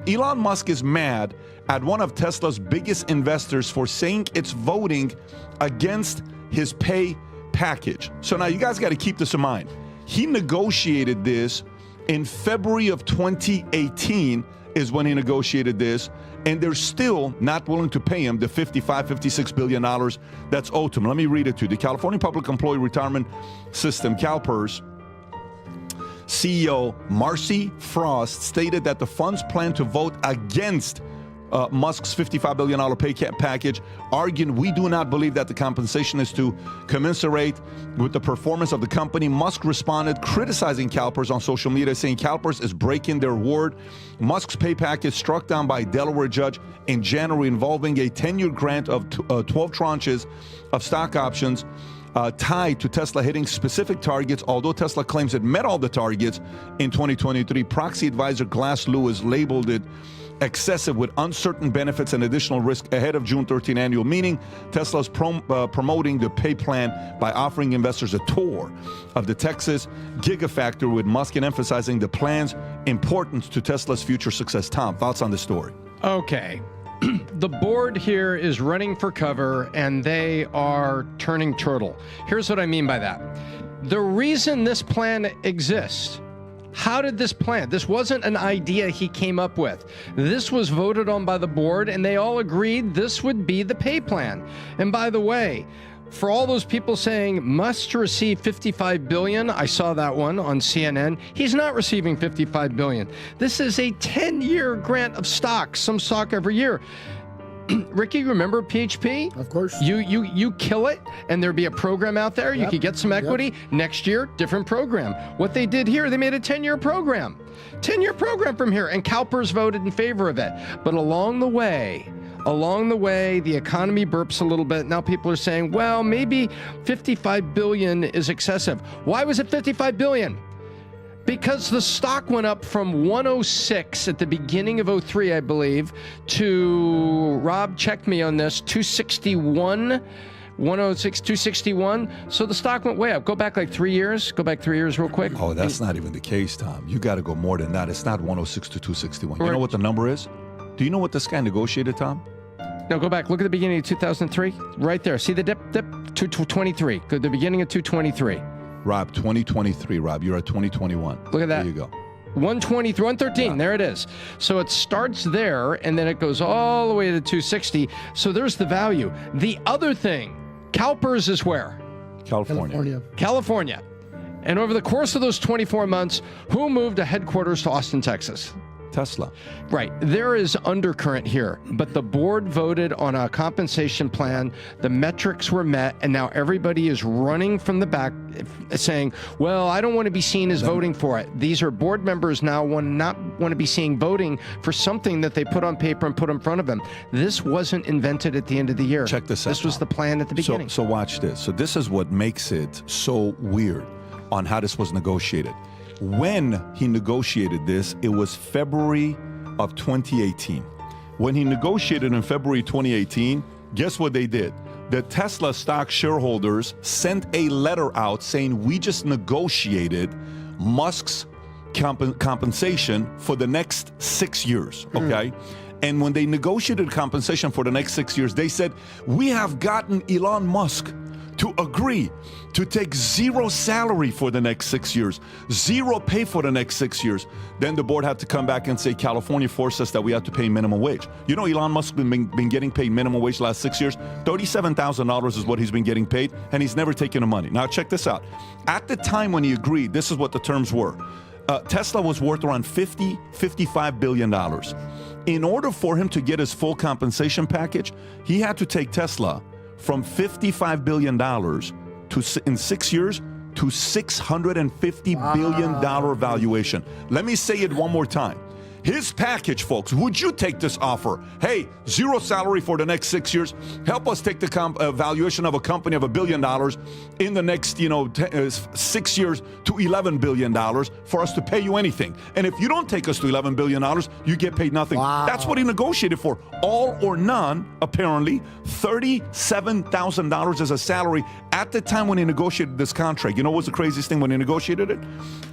Elon Musk is mad at one of Tesla's biggest investors for saying it's voting against his pay package. So now you guys got to keep this in mind. He negotiated this in February of 2018 is when he negotiated this, and they're still not willing to pay him the $56 billion that's owed to him. Let me read it to you. The California Public Employee Retirement System, CalPERS, CEO Marcy Frost stated that the funds plan to vote against Musk's $55 billion pay package, arguing we do not believe that the compensation is to commensurate with the performance of the company. Musk responded, criticizing CalPERS on social media, saying CalPERS is breaking their word. Musk's pay package struck down by a Delaware judge in January involving a 10-year grant of 12 tranches of stock options tied to Tesla hitting specific targets. Although Tesla claims it met all the targets in 2023, proxy advisor Glass Lewis labeled it excessive with uncertain benefits and additional risk ahead of June 13 annual meeting. Tesla's promoting the pay plan by offering investors a tour of the Texas Gigafactory, with Musk emphasizing the plan's importance to Tesla's future success. Tom, thoughts on the story? Okay. The board here is running for cover and they are turning turtle. Here's what I mean by that. The reason this plan exists, how did this plan? This wasn't an idea he came up with. This was voted on by the board, and they all agreed this would be the pay plan. And by the way, for all those people saying must receive $55 billion, I saw that one on CNN. He's not receiving $55 billion. This is a 10-year grant of stock, some stock every year. Ricky, remember PHP? Of course. You kill it, and there'd be a program out there. You could get some equity. Next year, different program. What they did here, they made a 10-year program. 10-year program from here, and CalPERS voted in favor of it. But along the way, the economy burps a little bit. Now people are saying, well, maybe $55 billion is excessive. Why was it $55 billion? Because the stock went up from 106 at the beginning of 03, I believe, to, Rob, check me on this, 261, 106, 261. So the stock went way up. Go back like 3 years. Go back 3 years real quick. Oh, that's not even the case, Tom. You got to go more than that. It's not 106 to 261. You know what the number is? Do you know what this guy negotiated, Tom? No, go back. Look at the beginning of 2003. Right there. See the dip? 223. Go to the beginning of 223. Rob, 2023, Rob. You're at 2021. Look at that. There you go. 123, 113. Yeah. There it is. So it starts there, and then it goes all the way to 260. So there's the value. The other thing, CalPERS is where? California. And over the course of those 24 months, who moved a headquarters to Austin, Texas? Tesla. Right. There is undercurrent here, but the board voted on a compensation plan. The metrics were met, and now everybody is running from the back saying, well, I don't want to be seen as voting for it. These are board members now not want to be seen voting for something that they put on paper and put in front of them. This wasn't invented at the end of the year. Check this out. This was the plan at the beginning. So watch this. So this is what makes it so weird on how this was negotiated. When he negotiated this, it was February of 2018. When he negotiated in February 2018, guess what they did? The Tesla stock shareholders sent a letter out saying, we just negotiated Musk's compensation for the next 6 years, okay? And when they negotiated compensation for the next 6 years, they said, we have gotten Elon Musk to agree to take zero salary for the next 6 years, zero pay for the next 6 years. Then the board had to come back and say, California forced us that we have to pay minimum wage. You know, Elon Musk has been getting paid minimum wage the last 6 years. $37,000 is what he's been getting paid, and he's never taken the money. Now, check this out. At the time when he agreed, this is what the terms were. Tesla was worth around $55 billion. In order for him to get his full compensation package, he had to take Tesla from $55 billion to, in 6 years, to $650 billion valuation. Let me say it one more time. His package, folks, would you take this offer? Hey, zero salary for the next 6 years. Help us take the valuation of a company of $1 billion in the next, 6 years to $11 billion for us to pay you anything. And if you don't take us to $11 billion, you get paid nothing. Wow. That's what he negotiated for. All or none, apparently, $37,000 as a salary at the time when he negotiated this contract. You know what's the craziest thing when he negotiated it?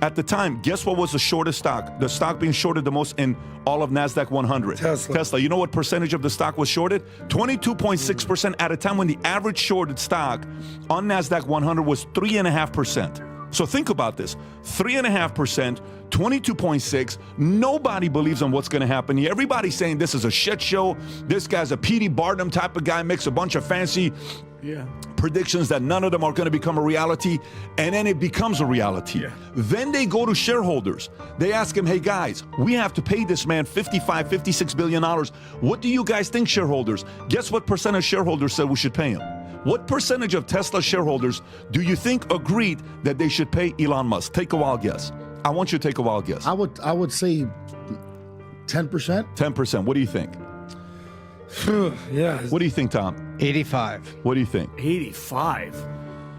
At the time, guess what was the shortest stock? The stock being shorted the most in all of NASDAQ 100? Tesla. You know what percentage of the stock was shorted? 22.6% at a time when the average shorted stock on NASDAQ 100 was 3.5%. So think about this, 3.5%, 22.6. Nobody believes in what's going to happen here. Everybody's saying this is a shit show. This guy's a P.D. Barnum type of guy, makes a bunch of fancy predictions that none of them are going to become a reality, and then it becomes a reality. Then they go to shareholders. They ask him, hey guys, we have to pay this man $56 billion. What do you guys think, shareholders? Guess what percent of shareholders said we should pay him? What percentage of Tesla shareholders do you think agreed that they should pay Elon Musk? Take a wild guess. I want you to take a wild guess. I would say 10%. 10%. What do you think? Yeah. What do you think, Tom? 85. What do you think? 85.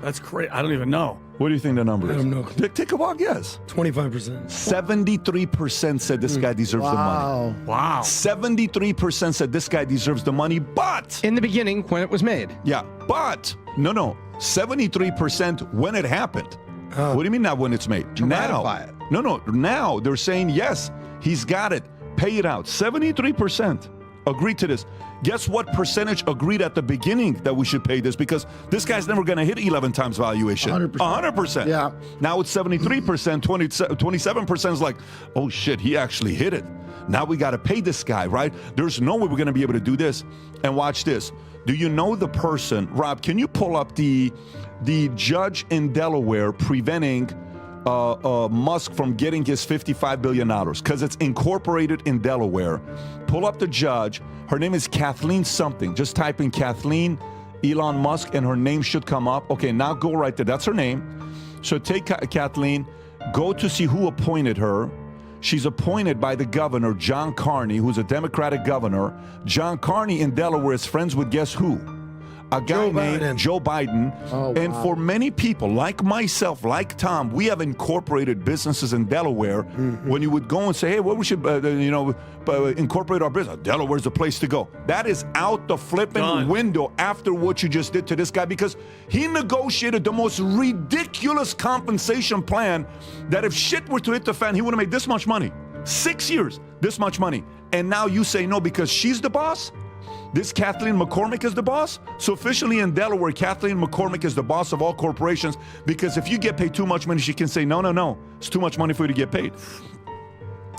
That's crazy. I don't even know. What do you think the number is? I don't know. Take a wild guess. 25%. 73% said this guy deserves the money. Wow. 73% said this guy deserves the money, but... In the beginning, when it was made. Yeah, but... No. 73% when it happened. What do you mean not when it's made? To now. ratify it. No. Now they're saying, yes, he's got it. Pay it out. 73% agreed to this. Guess what percentage agreed at the beginning that we should pay this? Because this guy's never going to hit 11 times valuation. 100%. Yeah. Now it's 73%, 27% is like, oh shit, he actually hit it. Now we got to pay this guy, right? There's no way we're going to be able to do this. And watch this. Do you know the person, Rob, can you pull up the judge in Delaware preventing Musk from getting his $55 billion? Because it's incorporated in Delaware. Pull up the judge. Her name is Kathleen something. Just type in Kathleen Elon Musk and her name should come up. Okay, now go right there. That's her name. So take Kathleen, go to see who appointed her. She's appointed by the governor, John Carney, who's a Democratic governor. John Carney in Delaware is friends with guess who? A guy named Joe Biden. And for many people, like myself, like Tom, we have incorporated businesses in Delaware. When you would go and say, hey, well, we should, incorporate our business. Delaware's the place to go. That is out the flipping window after what you just did to this guy, because he negotiated the most ridiculous compensation plan that if shit were to hit the fan, he would have made this much money. 6 years, this much money. And now you say no because she's the boss? This Kathleen McCormick is the boss? So officially in Delaware, Kathleen McCormick is the boss of all corporations, because if you get paid too much money, she can say, no, it's too much money for you to get paid.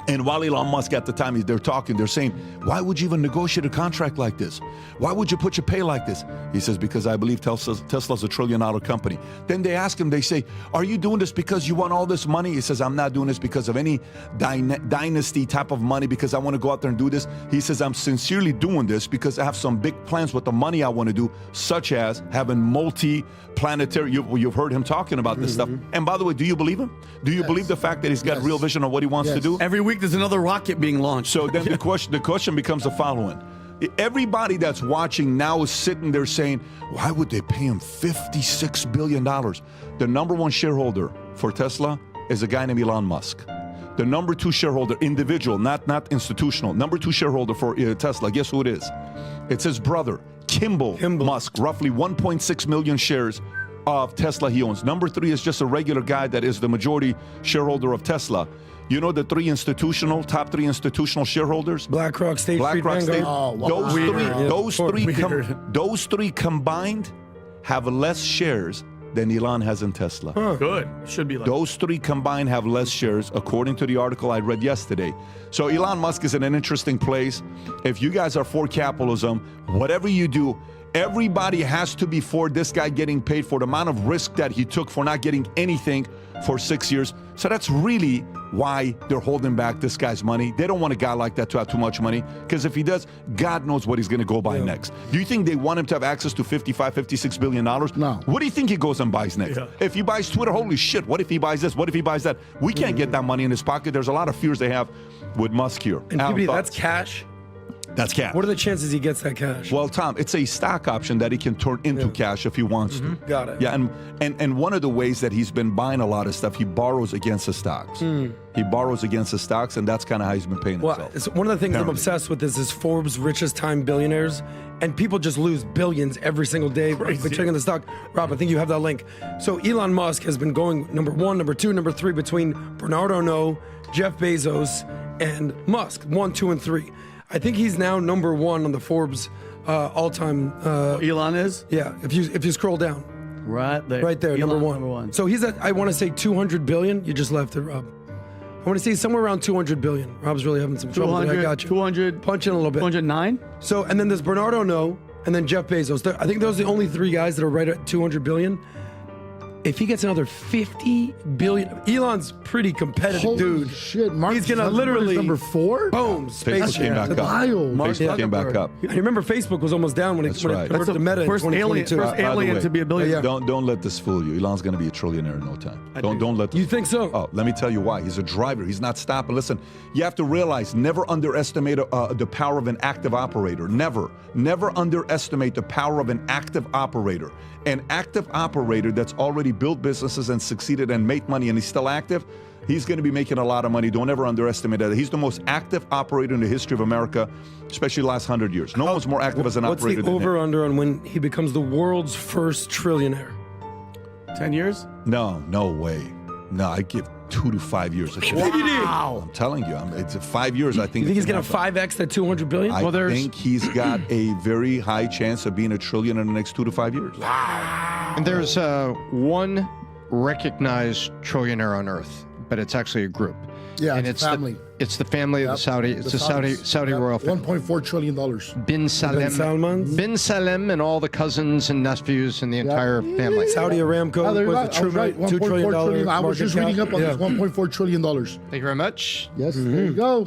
And while Elon Musk at the time they're talking, they're saying, why would you even negotiate a contract like this? Why would you put your pay like this? He says, because I believe Tesla's a $1 trillion company. Then they ask him, they say, are you doing this because you want all this money? He says, I'm not doing this because of any dynasty type of money, because I want to go out there and do this. He says, I'm sincerely doing this because I have some big plans with the money I want to do, such as having multi-planetary, you've heard him talking about this stuff. And by the way, do you believe him? Do you believe the fact that he's got real vision of what he wants to do? Every week there's another rocket being launched. So then the question becomes the following. Everybody that's watching now is sitting there saying, why would they pay him $56 billion? The number one shareholder for Tesla is a guy named Elon Musk. The number two shareholder, individual, not institutional, number two shareholder for Tesla, guess who it is? It's his brother, Kimball Musk, roughly 1.6 million shares of Tesla he owns. Number three is just a regular guy that is the majority shareholder of Tesla. You know the top three institutional shareholders? BlackRock, State Street, Vanguard. Those three combined have less shares than Elon has in Tesla. Good. Should be like Those three combined have less shares, according to the article I read yesterday. So Elon Musk is in an interesting place. If you guys are for capitalism, whatever you do, everybody has to be for this guy getting paid for the amount of risk that he took for not getting anything for 6 years. So that's really why they're holding back this guy's money. They don't want a guy like that to have too much money, because if he does, God knows what he's going to go buy next. Do you think they want him to have access to $56 billion? No. What do you think he goes and buys next? If he buys Twitter, holy shit, what if he buys this? What if he buys that? We can't get that money in his pocket. There's a lot of fears they have with Musk here. And PBD, that's cash? That's cash. What are the chances he gets that cash? Well, Tom, it's a stock option that he can turn into cash if he wants to. Got it. Yeah, and one of the ways that he's been buying a lot of stuff, he borrows against the stocks. He borrows against the stocks, and that's kind of how he's been paying himself. It's one of the things I'm obsessed with is Forbes' richest time billionaires, and people just lose billions every single day by checking the stock. Rob, I think you have that link. So Elon Musk has been going number one, number two, number three between Bernard Arnault, Jeff Bezos, and Musk, 1, 2, and 3. I think he's now number 1 on the Forbes all-time. Elon is Yeah, if you scroll down, right there. right there, Elon, number one. So he's at, I want to say 200 billion. You just left it, Rob. I want to say somewhere around 200 billion. Rob's really having some trouble. I got you. 200, punch in a little bit. 209. So, and then there's Bernardo No, and then Jeff Bezos. I think those are the only 3 guys that are right at 200 billion. If he gets another 50 billion, Elon's pretty competitive, Holy dude. shit, Mark He's gonna Zuckerberg is literally number 4. Boom, Facebook space came back up. Wild. Facebook came back up. I remember Facebook was almost down when it That's right. converted to Meta in First alien, 2022. first By the alien way, to be a billionaire. Yeah. Don't let this fool you. Elon's going to be a trillionaire in no time. Don't let this. You think so? Oh, let me tell you why. He's a driver. He's not stopping. Listen, you have to realize, never underestimate the power of an active operator. Never underestimate the power of an active operator. An active operator that's already built businesses and succeeded and made money, and he's still active, he's going to be making a lot of money. Don't ever underestimate that. He's the most active operator in the history of America, especially the last 100 years. No one's more active as an What's operator the than him. over-under on when he becomes the world's first trillionaire? 10 years? No way. No, I give 2 to 5 years. Wow. I'm telling you, it's 5 years. I think. You think he's it can going to happen. 5x that 200 billion? I there's- think he's got a very high chance of being a trillion in the next 2 to 5 years. And there's one recognized trillionaire on Earth, but it's actually a group. Yeah, and it's a family. It's the family of the Saudi. It's the Saudi royal family. $1.4 trillion. Bin Salem. Salmans? Bin Salem and all the cousins and nephews and the entire family. Saudi Aramco Oh, there you was go. the I was right. $2 trillion. $1.4 trillion. I was market just cap. reading up on Yeah. this. $1.4 trillion. Thank you very much. Yes, there you go.